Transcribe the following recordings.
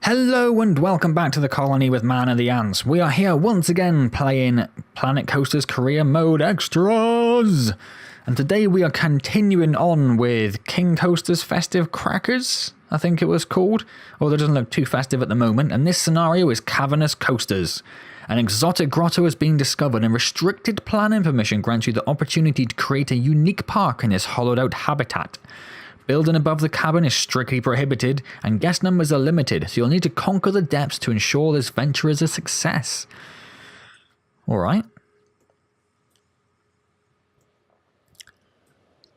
Hello and welcome back to the colony with Man and the Ants. We are here once again playing Planet Coaster's Career Mode Extras. And today we are continuing on with King Coaster's Festive Crackers, I think it was called. Although it doesn't look too festive at the moment. And this scenario is Cavernous Coasters. An exotic grotto has been discovered and restricted planning permission grants you the opportunity to create a unique park in this hollowed out habitat. Building above the cabin is strictly prohibited, and guest numbers are limited, so you'll need to conquer the depths to ensure this venture is a success. Alright.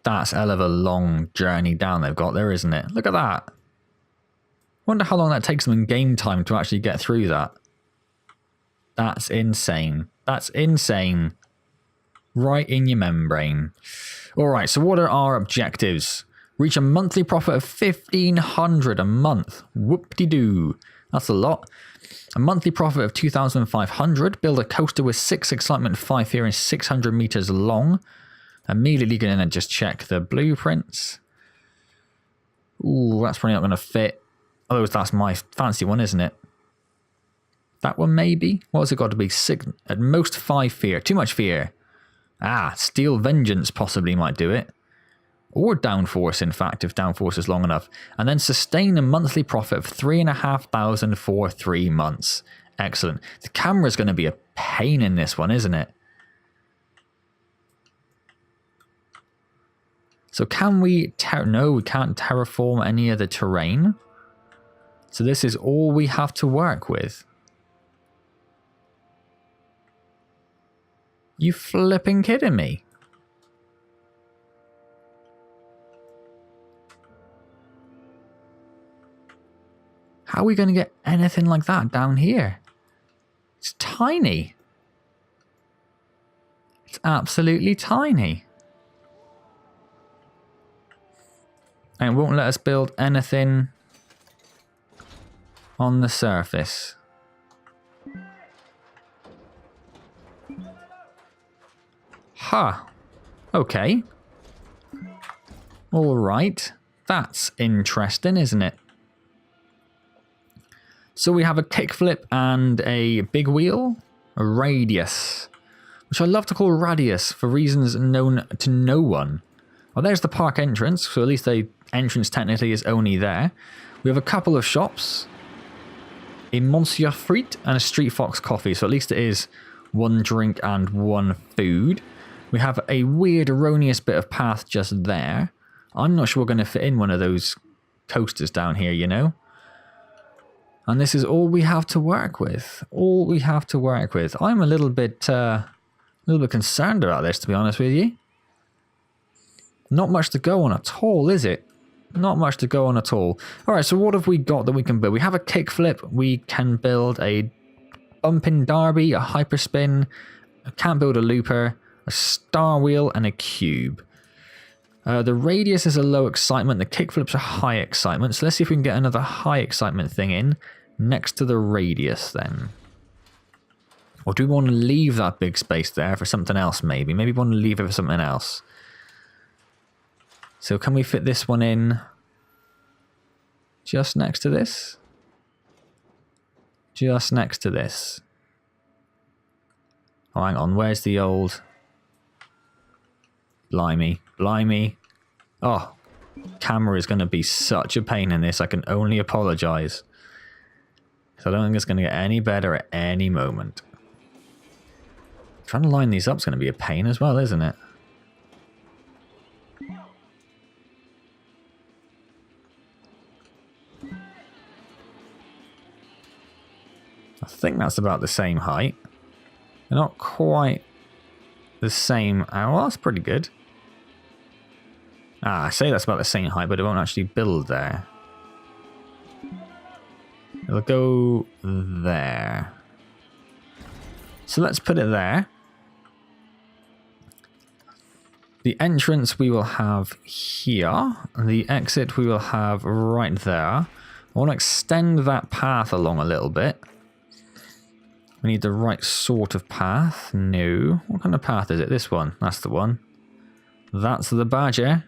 That's a hell of a long journey down they've got there, isn't it? Look at that. Wonder how long that takes them in game time to actually get through that. That's insane. That's insane. Right in your membrane. Alright, so what are our objectives? Reach a monthly profit of $1,500 a month. Whoop-de-doo. That's a lot. A monthly profit of $2,500. Build a coaster with 6 excitement, 5 fear, and 600 meters long. Immediately going to just check the blueprints. Ooh, that's probably not going to fit. Although that's my fancy one, isn't it? That one maybe? What's it got to be? 6, at most 5 fear. Too much fear. Ah, Steel Vengeance possibly might do it. Or downforce, in fact, if downforce is long enough. And then sustain a monthly profit of $3,500 for 3 months. Excellent. The camera's going to be a pain in this one, isn't it? So can we... No, we can't terraform any of the terrain. So this is all we have to work with. You flipping kidding me? How are we going to get anything like that down here? It's tiny. It's absolutely tiny. And it won't let us build anything on the surface. Huh. Okay. All right. That's interesting, isn't it? So we have a kickflip and a big wheel, a radius, which I love to call radius for reasons known to no one. Well, there's the park entrance, so at least the entrance technically is only there. We have a couple of shops, a Monsieur Fruit and a Street Fox Coffee, so at least it is 1 drink and 1 food. We have a weird erroneous bit of path just there. I'm not sure we're going to fit in one of those coasters down here, you know. And this is all we have to work with. All we have to work with. I'm a little bit concerned about this, to be honest with you. Not much to go on at all, is it? Not much to go on at all. Alright, so what have we got that we can build? We have a kickflip. We can build a bumping derby, a hyperspin. I can't build a looper, a star wheel, and a cube. The radius is a low excitement. The kickflip's a high excitement. So let's see if we can get another high excitement thing in next to the radius then. Or do we want to leave that big space there for something else maybe? Maybe we want to leave it for something else. So can we fit this one in just next to this? Just next to this. Oh, hang on. Where's the old... Blimey. Blimey. Oh, camera is going to be such a pain in this. I can only apologise. So I don't think it's going to get any better at any moment. Trying to line these up is going to be a pain as well, isn't it? I think that's about the same height. They're not quite the same. Oh, well, that's pretty good. Ah, I say that's about the same height, but it won't actually build there. It'll go there. So let's put it there. The entrance we will have here. The exit we will have right there. I want to extend that path along a little bit. We need the right sort of path. No. What kind of path is it? This one. That's the one. That's the badger.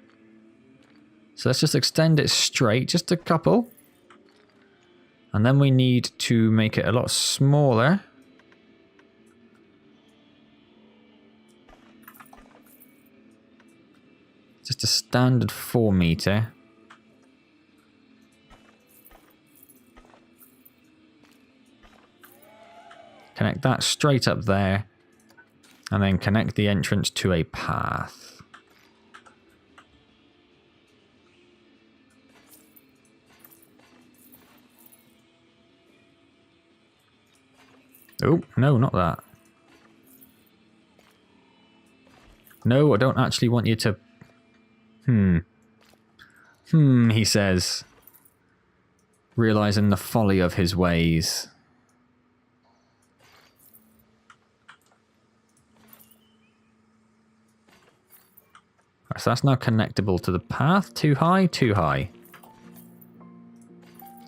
So let's just extend it straight, just a couple. And then we need to make it a lot smaller. Just a standard 4 meter. Connect that straight up there. And then connect the entrance to a path. Oh, no, not that. No, I don't actually want you to... he says, realizing the folly of his ways. So that's now connectable to the path. Too high, too high.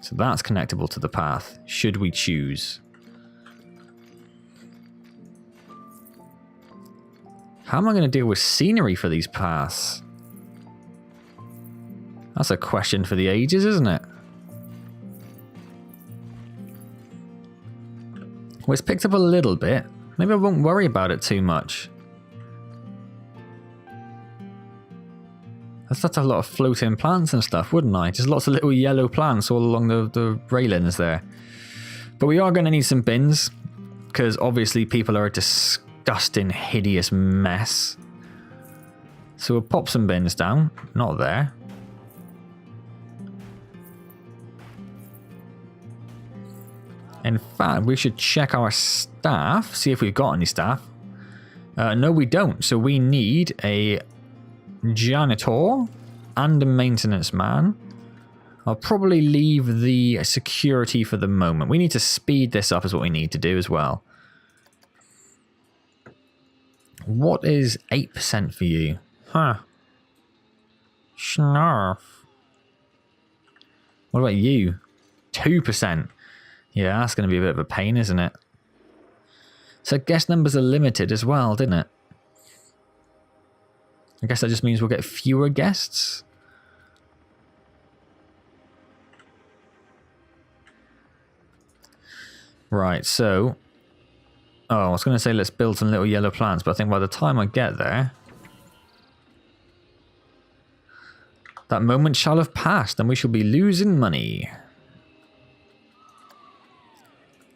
So that's connectable to the path, should we choose. How am I going to deal with scenery for these paths? That's a question for the ages, isn't it? Well, it's picked up a little bit. Maybe I won't worry about it too much. I'd have to have a lot of floating plants and stuff, wouldn't I? Just lots of little yellow plants all along the railings there. But we are going to need some bins, because obviously people are a disgusting, hideous mess. So we'll pop some bins down. Not there. In fact, we should check our staff, see if we've got any staff. No, we don't. So we need a janitor and a maintenance man. I'll probably leave the security for the moment. We need to speed this up is what we need to do as well. What is 8% for you? Huh. Snarf. What about you? 2%. Yeah, that's going to be a bit of a pain, isn't it? So guest numbers are limited as well, didn't it? I guess that just means we'll get fewer guests. Right, so... Oh, I was going to say let's build some little yellow plants, but I think by the time I get there... that moment shall have passed, and we shall be losing money.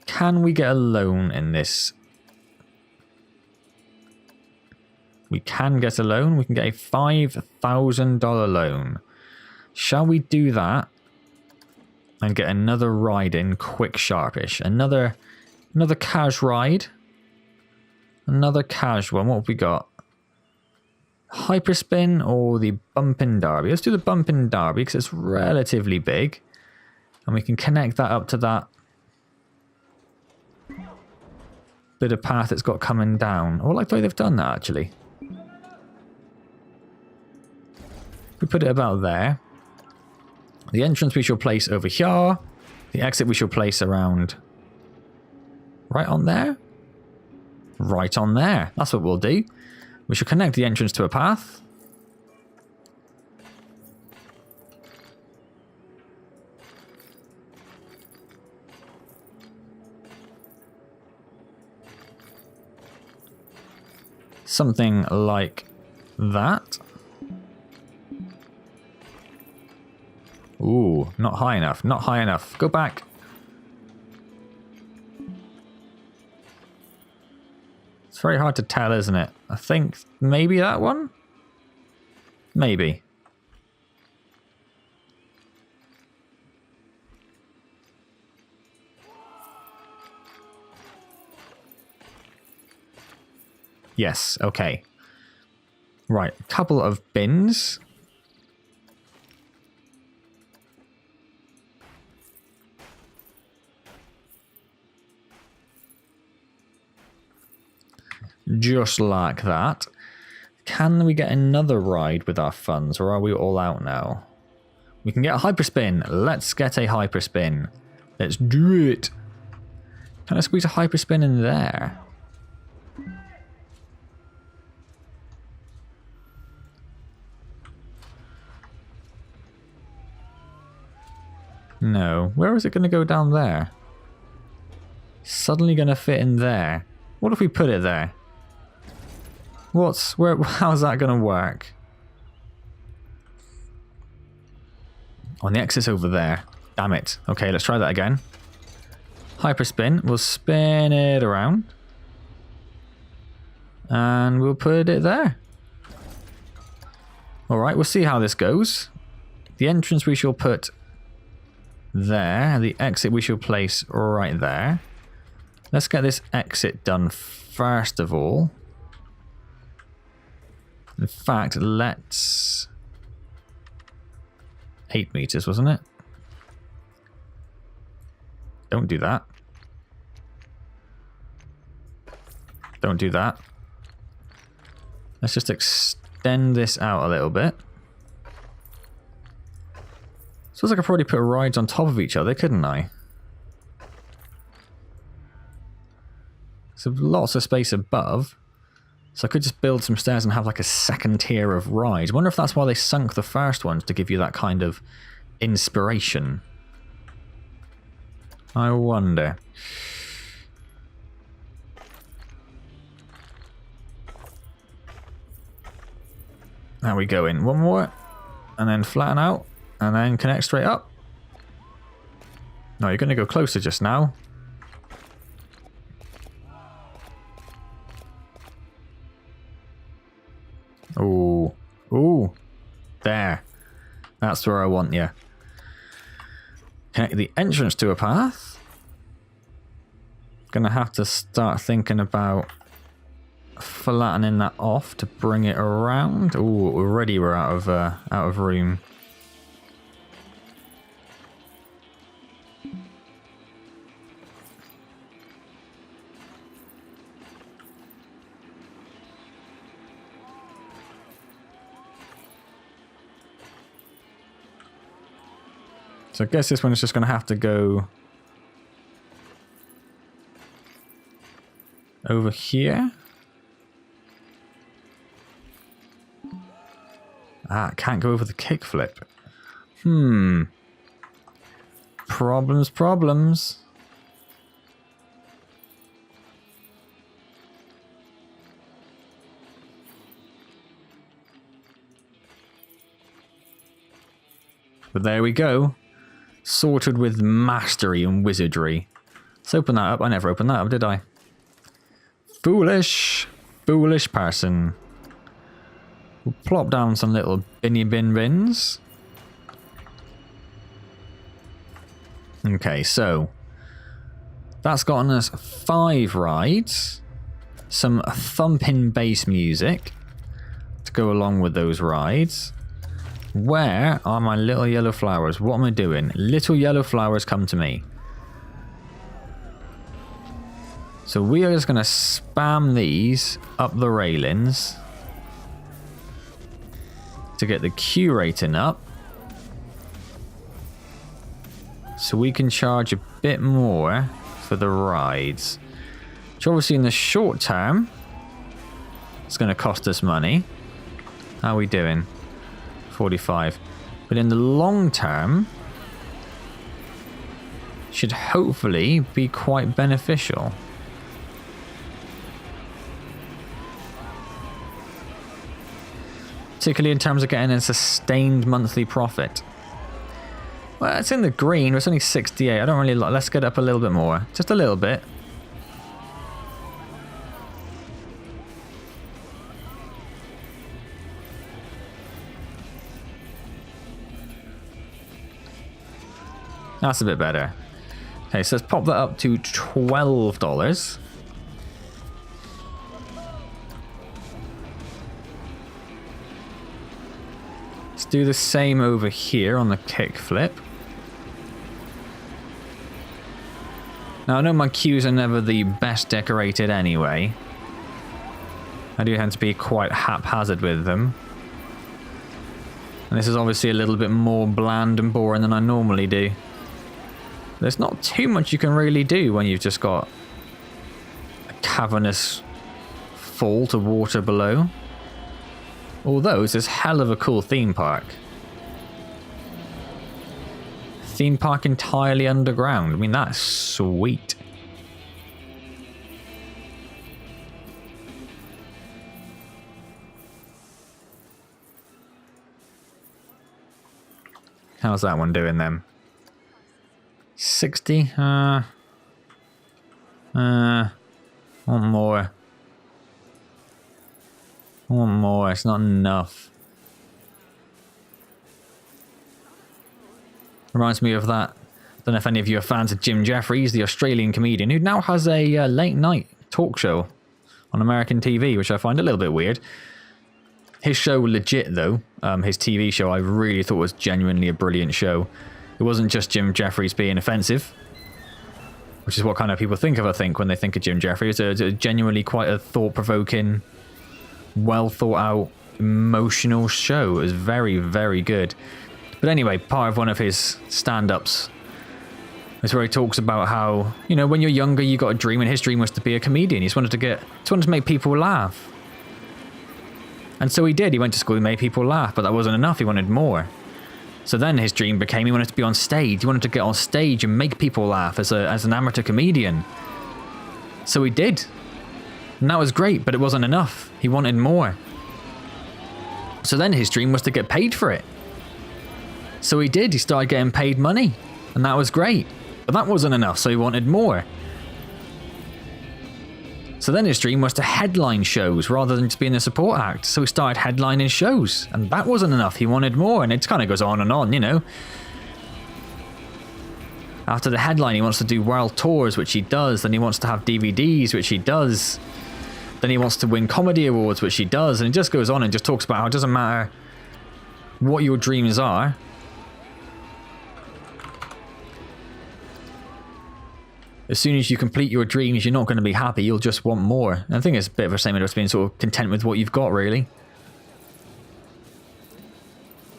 Can we get a loan in this? We can get a loan. We can get a $5,000 loan. Shall we do that? And get another ride in quick sharpish. Another cash ride. Another cash one. What have we got? Hyperspin or the bumping derby? Let's do the bumping derby because it's relatively big. And we can connect that up to that bit of path it's got coming down. I like the way they've done that actually. We put it about there. The entrance we shall place over here. The exit we shall place around... right on there? Right on there. That's what we'll do. We shall connect the entrance to a path. Something like that. Ooh, not high enough. Not high enough. Go back. It's very hard to tell, isn't it? I think maybe that one? Maybe. Yes, okay. Right, a couple of bins. Just like that. Can we get another ride with our funds, or are we all out now? We can get a hyperspin. Let's get a hyperspin. Let's do it. Can I squeeze a hyperspin in there? No. Where is it going to go down there? Suddenly going to fit in there. What if we put it there? How's that going to work? On the exit's over there. Damn it. Okay, let's try that again. Hyperspin. We'll spin it around. And we'll put it there. Alright, we'll see how this goes. The entrance we shall put there. The exit we shall place right there. Let's get this exit done first of all. In fact, let's... 8 meters, wasn't it? Don't do that. Don't do that. Let's just extend this out a little bit. Feels like I could probably put rides on top of each other, couldn't I? So lots of space above. So I could just build some stairs and have like a second tier of rides. I wonder if that's why they sunk the first ones, to give you that kind of inspiration. I wonder. Now we go in one more, and then flatten out, and then connect straight up. No, you're going to go closer just now. Ooh. Ooh. There. That's where I want you. Connect the entrance to a path. Gonna have to start thinking about flattening that off to bring it around. Ooh, already we're out of room. So I guess this one is just going to have to go over here. Ah, can't go over the kickflip. Problems. But there we go. Sorted with mastery and wizardry. Let's open that up. I never opened that up, did I? Foolish person. We'll plop down some little bins. Okay, so that's gotten us 5 rides, some thumping bass music to go along with those rides. Where are my little yellow flowers? What am I doing? Little yellow flowers, come to me. So we are just going to spam these up the railings to get the Q rating up, so we can charge a bit more for the rides. Which obviously in the short term, it's going to cost us money. How are we doing? 45. But in the long term, should hopefully be quite beneficial. Particularly in terms of getting a sustained monthly profit. Well, it's in the green, but it's only 68. I don't really like. Let's get up a little bit more. Just a little bit. That's a bit better. Okay, so let's pop that up to $12. Let's do the same over here on the kickflip. Now, I know my queues are never the best decorated anyway. I do tend to be quite haphazard with them. And this is obviously a little bit more bland and boring than I normally do. There's not too much you can really do when you've just got a cavernous fall to water below. Although it's this hell of a cool theme park. theme park entirely underground. I mean, that's sweet. How's that one doing then? 60? Want more. Want more. It's not enough. Reminds me of that. I don't know if any of you are fans of Jim Jeffries, the Australian comedian, who now has a late night talk show on American TV, which I find a little bit weird. His show legit though, his TV show I really thought was genuinely a brilliant show. It wasn't just Jim Jeffries being offensive, which is what kind of people think of, I think, when they think of Jim Jeffries. It's a genuinely quite a thought-provoking, well thought out, emotional show. It was very, very good. But anyway, part of one of his stand-ups is where he talks about how, you know, when you're younger, you got a dream, and his dream was to be a comedian. He just wanted to make people laugh. And so he did. He went to school, he made people laugh, but that wasn't enough. He wanted more. So then his dream became he wanted to be on stage. He wanted to get on stage and make people laugh as an amateur comedian. So he did. And that was great, but it wasn't enough. He wanted more. So then his dream was to get paid for it. So he did. He started getting paid money. And that was great. But that wasn't enough, so he wanted more. So then his dream was to headline shows rather than just being a support act. So he started headlining shows. And that wasn't enough. He wanted more. And it kind of goes on and on, you know. After the headline, he wants to do world tours, which he does. Then he wants to have DVDs, which he does. Then he wants to win comedy awards, which he does. And it just goes on and just talks about how it doesn't matter what your dreams are. As soon as you complete your dreams, you're not going to be happy. You'll just want more. And I think it's a bit of a statement of being sort of content with what you've got, really.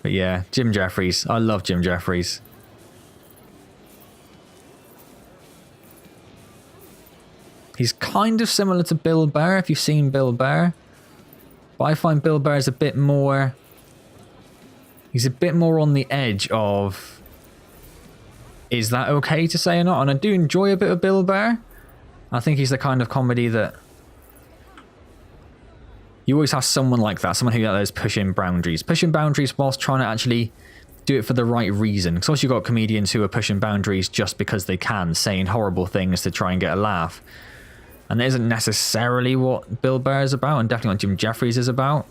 But yeah, Jim Jeffries. I love Jim Jeffries. He's kind of similar to Bill Burr, if you've seen Bill Burr. But I find Bill Burr is a bit more... He's a bit more on the edge of... Is that okay to say or not? And I do enjoy a bit of Bill Burr. I think he's the kind of comedy that... You always have someone like that. Someone who is pushing boundaries. Pushing boundaries whilst trying to actually do it for the right reason. Because also you've got comedians who are pushing boundaries just because they can. Saying horrible things to try and get a laugh. And that isn't necessarily what Bill Burr is about. And definitely what Jim Jeffries is about.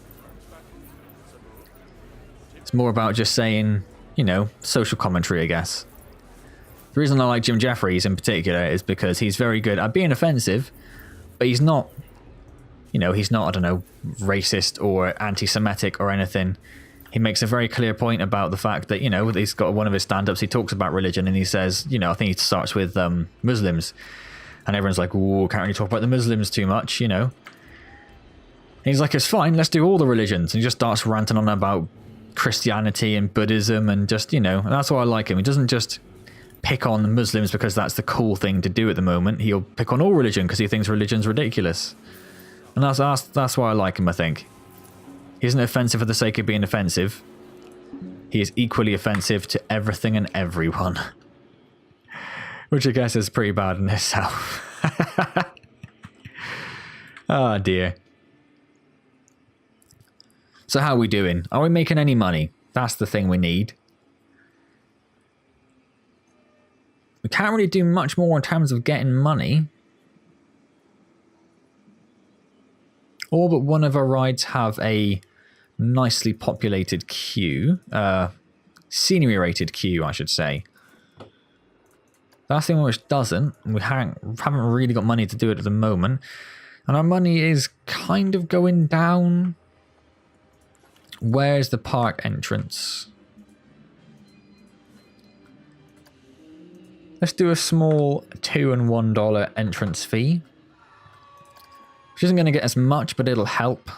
It's more about just saying, you know, social commentary, I guess. The reason I like Jim Jeffries in particular is because he's very good at being offensive, but he's not, you know, he's not, I don't know, racist or anti-Semitic or anything. He makes a very clear point about the fact that, you know, he's got one of his stand-ups, he talks about religion and he says, you know, I think he starts with Muslims. And everyone's like, ooh, can't really talk about the Muslims too much, you know. And he's like, it's fine, let's do all the religions. And he just starts ranting on about Christianity and Buddhism and just, you know, and that's why I like him. He doesn't just pick on the Muslims because that's the cool thing to do at the moment. He'll pick on all religion because he thinks religion's ridiculous. And that's why I like him, I think. He isn't offensive for the sake of being offensive. He is equally offensive to everything and everyone. Which I guess is pretty bad in itself. Oh dear. So how are we doing? Are we making any money? That's the thing we need. We can't really do much more in terms of getting money. All but one of our rides have a nicely populated queue. Scenery rated queue, I should say. That's the one which doesn't. We haven't really got money to do it at the moment. And our money is kind of going down. Where's the park entrance? Let's do a small $2 and $1 entrance fee. Which isn't going to get as much, but it'll help.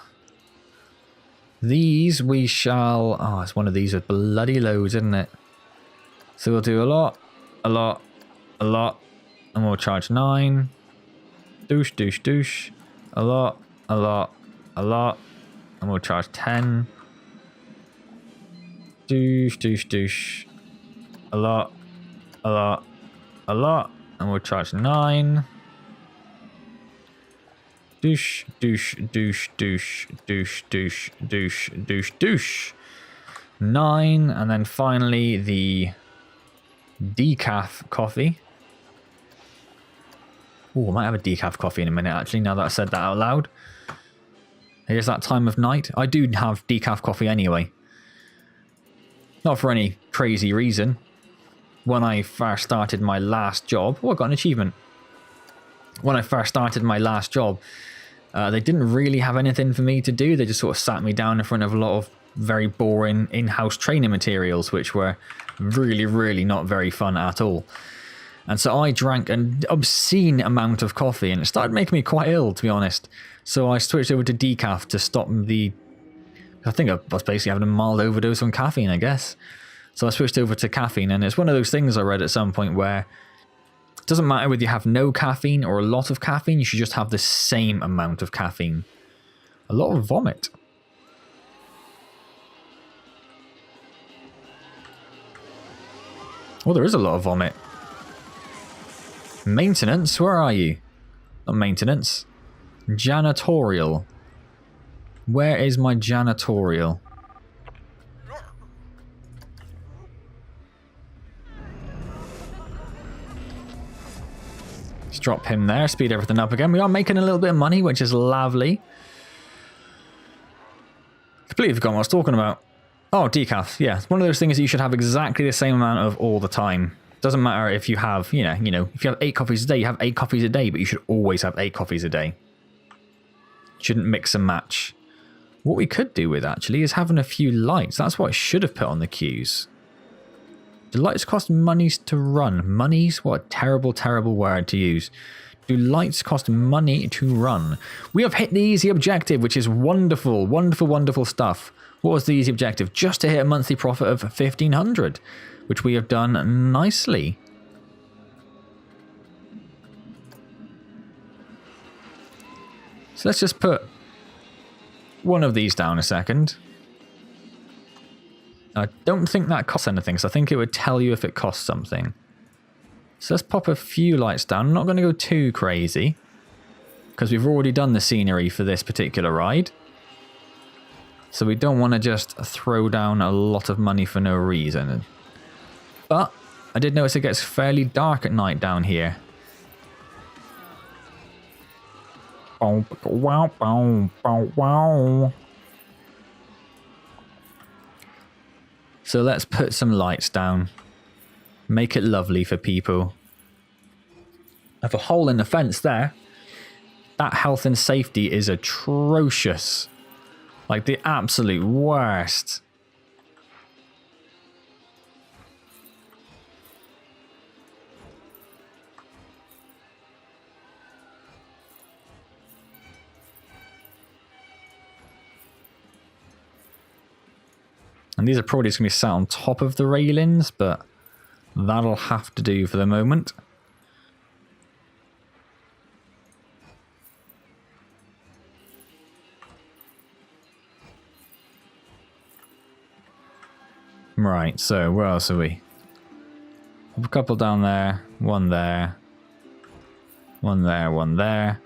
These we shall... Oh, it's one of these with bloody loads, isn't it? So we'll do a lot, and we'll charge 9. Douche, douche, douche. A lot, and we'll charge 10. Douche, douche, douche. A lot, A lot. A lot. And we'll charge 9. Douche, douche, douche, douche, douche, douche, douche, douche, douche. 9. And then finally the decaf coffee. Oh, I might have a decaf coffee in a minute, actually, now that I said that out loud. Here's that time of night. I do have decaf coffee anyway. Not for any crazy reason. When I first started my last job... Oh, I got an achievement. When I first started my last job, they didn't really have anything for me to do. They just sort of sat me down in front of a lot of very boring in-house training materials, which were really, really not very fun at all. And so I drank an obscene amount of coffee, and it started making me quite ill, to be honest. So I switched over to decaf to stop the... I think I was basically having a mild overdose on caffeine, I guess. So I switched over to caffeine, and it's one of those things I read at some point where it doesn't matter whether you have no caffeine or a lot of caffeine, you should just have the same amount of caffeine. A lot of vomit. Oh, there is a lot of vomit. Maintenance, where are you? Not maintenance. Janitorial. Where is my janitorial? Let's drop him there, speed everything up again. We are making a little bit of money, which is lovely. Completely forgot what I was talking about. Oh, decaf. Yeah, it's one of those things that you should have exactly the same amount of all the time. Doesn't matter if you have, you know, if you have 8 coffees a day, you have 8 coffees a day, but you should always have 8 coffees a day. Shouldn't mix and match. What we could do with, actually, is having a few lights. That's what I should have put on the queues. Do lights cost monies to run? Monies? What a terrible, terrible word to use. Do lights cost money to run? We have hit the easy objective, which is wonderful, wonderful, wonderful stuff. What was the easy objective? Just to hit a monthly profit of 1,500, which we have done nicely. So let's just put one of these down a second. I don't think that costs anything, so I think it would tell you if it costs something. So let's pop a few lights down. I'm not going to go too crazy, because we've already done the scenery for this particular ride. So we don't want to just throw down a lot of money for no reason. But I did notice it gets fairly dark at night down here. Wow, wow, wow, wow. So let's put some lights down. Make it lovely for people. I have a hole in the fence there. That health and safety is atrocious. Like the absolute worst. And these are probably just going to be sat on top of the railings, but that'll have to do for the moment. Right, so where else are we? A couple down there, one there, one there, one there.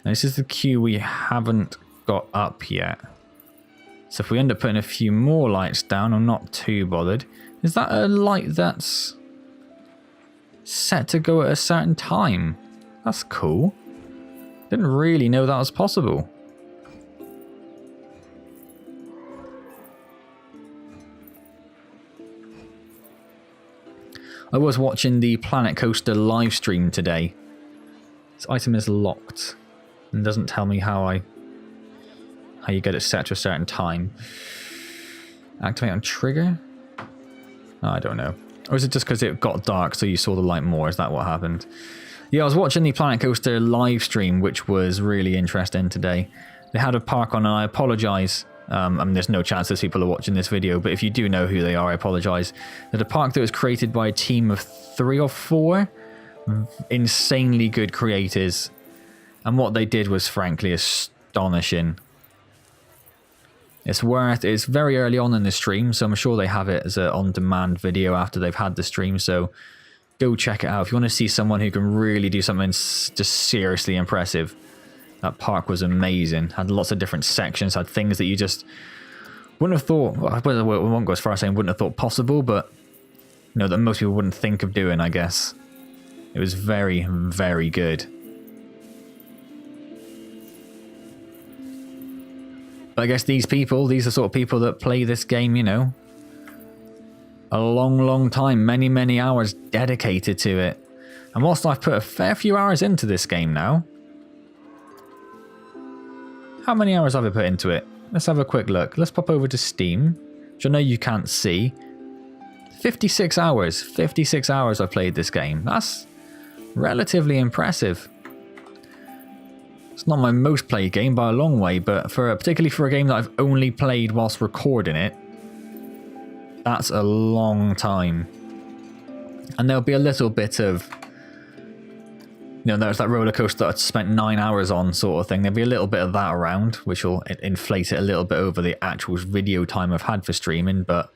And this is the queue we haven't got up yet. So if we end up putting a few more lights down, I'm not too bothered. Is that a light that's set to go at a certain time? That's cool. Didn't really know that was possible. I was watching the Planet Coaster live stream today. This item is locked and doesn't tell me how you get it set to a certain time. Activate on trigger? Oh, I don't know. Or is it just because it got dark so you saw the light more? Is that what happened? Yeah, I was watching the Planet Coaster live stream, which was really interesting today. They had a park on, and I apologise. I mean, there's no chance those people are watching this video, but if you do know who they are, I apologise. There's a park that was created by a team of 3 or 4 insanely good creators, and what they did was frankly astonishing. It's very early on in the stream, so I'm sure they have it as an on-demand video after they've had the stream, so go check it out. If you want to see someone who can really do something just seriously impressive, that park was amazing. Had lots of different sections, had things that you just wouldn't have thought, well, I won't go as far as saying wouldn't have thought possible, but you know, that most people wouldn't think of doing, I guess. It was very, very good. But I guess these are the sort of people that play this game, you know, a long, long time, many, many hours dedicated to it. And whilst I've put a fair few hours into this game now, how many hours have I put into it? Let's have a quick look. Let's pop over to Steam, which I know you can't see. 56 hours. 56 hours I've played this game. That's relatively impressive. It's not my most played game by a long way, but particularly for a game that I've only played whilst recording it, that's a long time. And there'll be a little bit of, you know, there's that roller coaster that I spent 9 hours on sort of thing. There'll be a little bit of that around, which will inflate it a little bit over the actual video time I've had for streaming, but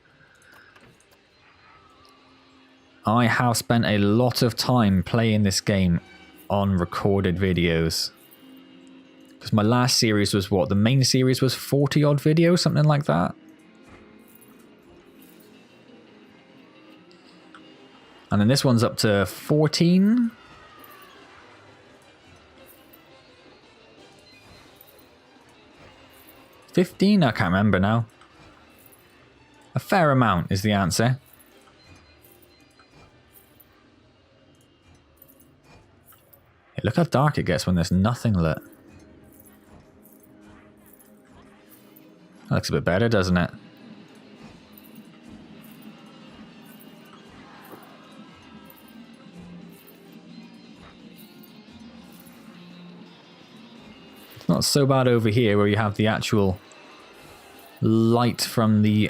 I have spent a lot of time playing this game on recorded videos. Because my last series was what? The main series was 40 odd videos, something like that. And then this one's up to 14. $15? I can't remember now. A fair amount is the answer. Hey, look how dark it gets when there's nothing lit. That looks a bit better, doesn't it? It's not so bad over here where you have the actual light from the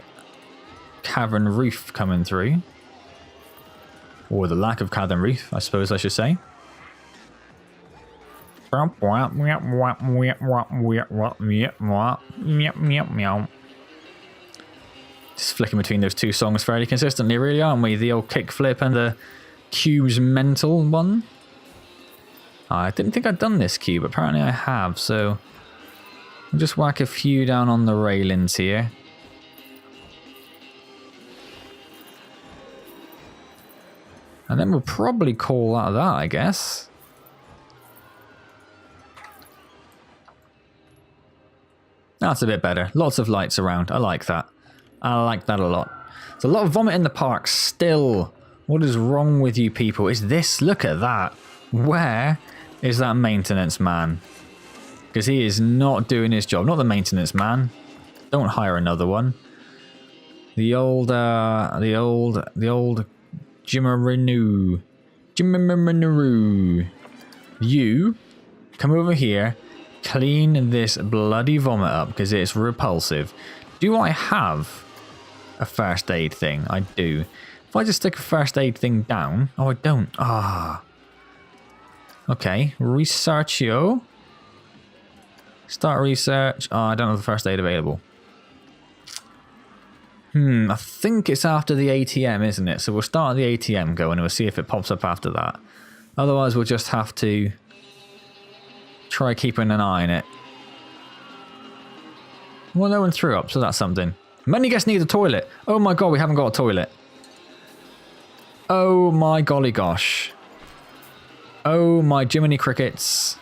cavern roof coming through. Or the lack of cavern roof, I suppose I should say. Just flicking between those two songs fairly consistently, really, aren't we? The old kickflip and the cube's mental one. I didn't think I'd done this cube, apparently I have, so I'll just whack a few down on the railings here. And then we'll probably call that, I guess. That's a bit better. Lots of lights around. I like that. I like that a lot. There's a lot of vomit in the park still. What is wrong with you people? Is this? Look at that. Where is that maintenance man? Because he is not doing his job. Not the maintenance man. Don't hire another one. The old Jimmeroo. You come over here. Clean this bloody vomit up because it's repulsive. Do I have a first aid thing? I do. If I just stick a first aid thing down... Oh, I don't. Ah. Okay. Researchio. Start research. Oh, I don't have the first aid available. I think it's after the ATM, isn't it? So we'll start the ATM going and we'll see if it pops up after that. Otherwise, we'll just have to try keeping an eye on it. Well, no one threw up, so that's something. Many guests need a toilet. Oh my god, we haven't got a toilet. Oh my golly gosh. Oh my Jiminy Crickets.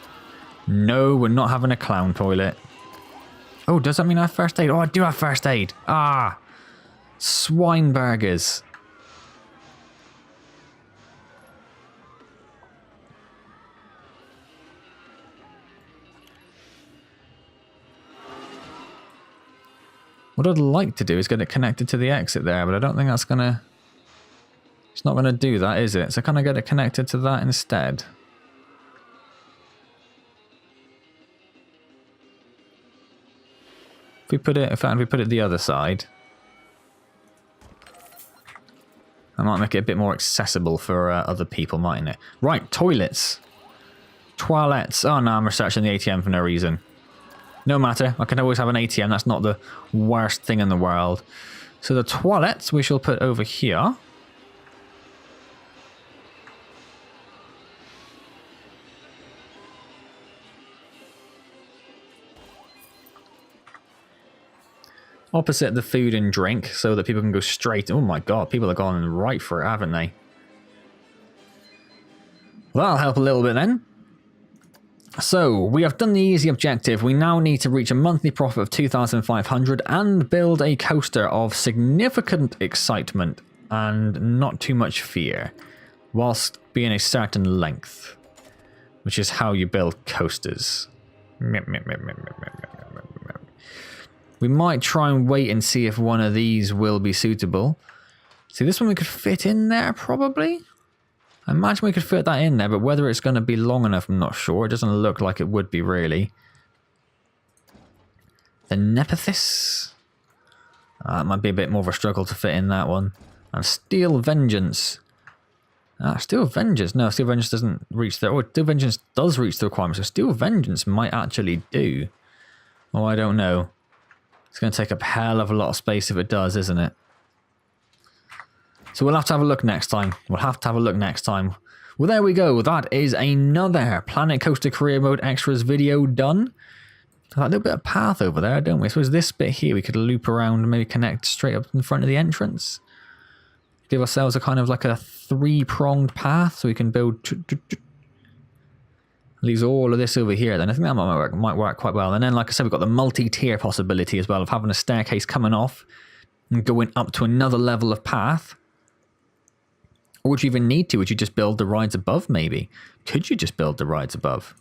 No, we're not having a clown toilet. Oh, does that mean I have first aid? Oh, I do have first aid. Ah. Swine burgers. What I'd like to do is get it connected to the exit there, but I don't think that's gonna... It's not gonna do that, is it? So can I get it connected to that instead? If we put it, in fact, if we put it the other side, I might make it a bit more accessible for other people, mightn't it? Right, toilets. Toilets. Oh no, I'm researching the ATM for no reason. No matter, I can always have an ATM, that's not the worst thing in the world. So the toilets we shall put over here. opposite the food and drink so that people can go straight. Oh my god, people have gone right for it, haven't they? Well, that'll help a little bit then. So, we have done the easy objective. We now need to reach a monthly profit of 2,500 and build a coaster of significant excitement and not too much fear, whilst being a certain length, which is how you build coasters. We might try and wait and see if one of these will be suitable. See, this one we could fit in there, probably. I imagine we could fit that in there, but whether it's going to be long enough, I'm not sure. It doesn't look like it would be, really. The Nephthys. That might be a bit more of a struggle to fit in that one. And Steel Vengeance. Steel Vengeance. No, Steel Vengeance doesn't reach the... Or Steel Vengeance does reach the requirements, so Steel Vengeance might actually do. Oh, I don't know. It's going to take up a hell of a lot of space if it does, isn't it? So we'll have to have a look next time. Well, there we go. That is another Planet Coaster Career Mode Extras video done. That little bit of path over there, don't we? I suppose this bit here we could loop around and maybe connect straight up in front of the entrance. Give ourselves a kind of like a three-pronged path so we can build... Leaves all of this over here then. I think that might work quite well. And then, like I said, we've got the multi-tier possibility as well of having a staircase coming off and going up to another level of path. Or would you even need to? Would you just build the rides above, maybe? Could you just build the rides above?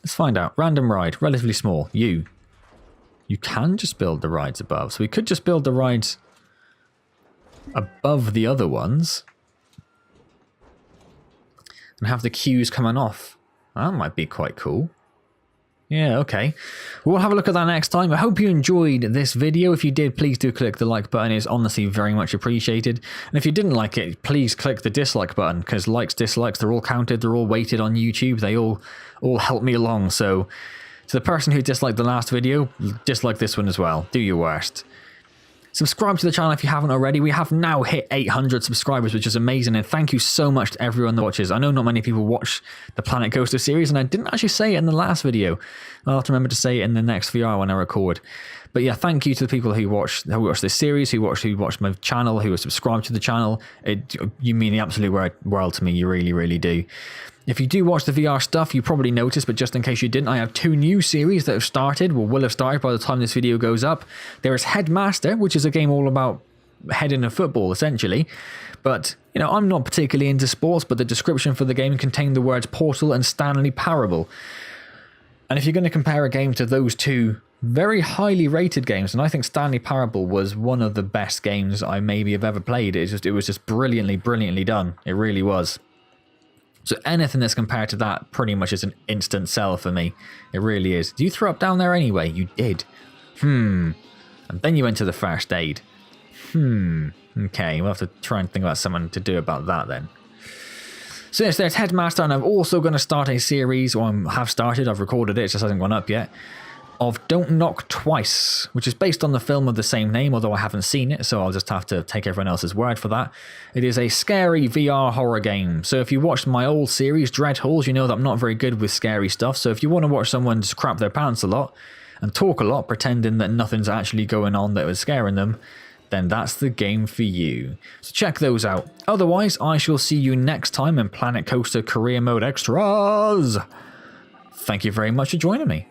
Let's find out. Random ride, relatively small. You can just build the rides above. So we could just build the rides above the other ones. And have the queues coming off. That might be quite cool. Yeah, okay. We'll have a look at that next time. I hope you enjoyed this video. If you did, please do click the like button. It's honestly very much appreciated. And if you didn't like it, please click the dislike button, because likes, dislikes, they're all counted. They're all weighted on YouTube. They all help me along. So to the person who disliked the last video, dislike this one as well. Do your worst. Subscribe to the channel if you haven't already. We have now hit 800 subscribers, which is amazing, and thank you so much to everyone that watches. I know not many people watch the Planet Coaster series, and I didn't actually say it in the last video. I'll have to remember to say it in the next VR when I record. But yeah, thank you to the people who watch this series, who watch my channel, who are subscribed to the channel. You mean the absolute world to me. You really, really do. If you do watch the VR stuff, you probably noticed, but just in case you didn't, I have 2 new series that have started, or will have started by the time this video goes up. There is Headmaster, which is a game all about heading a football, essentially. But, you know, I'm not particularly into sports, but the description for the game contained the words Portal and Stanley Parable. And if you're going to compare a game to those 2 very highly rated games, and I think Stanley Parable was one of the best games I maybe have ever played. It was just brilliantly done. It really was. So anything that's compared to that pretty much is an instant sell for me. It really is. Do you throw up down there anyway? You did. And then you went to the first aid. Okay, we'll have to try and think about something to do about that then. So yes, there's Headmaster, and I'm also going to start a series, or I have started, I've recorded it, just hasn't gone up yet, of Don't Knock Twice, which is based on the film of the same name, although I haven't seen it, so I'll just have to take everyone else's word for that. It is a scary VR horror game. So if you watched my old series, Dread Halls, you know that I'm not very good with scary stuff. So if you want to watch someone just crap their pants a lot and talk a lot, pretending that nothing's actually going on that was scaring them, then that's the game for you. So check those out. Otherwise, I shall see you next time in Planet Coaster Career Mode Extras. Thank you very much for joining me.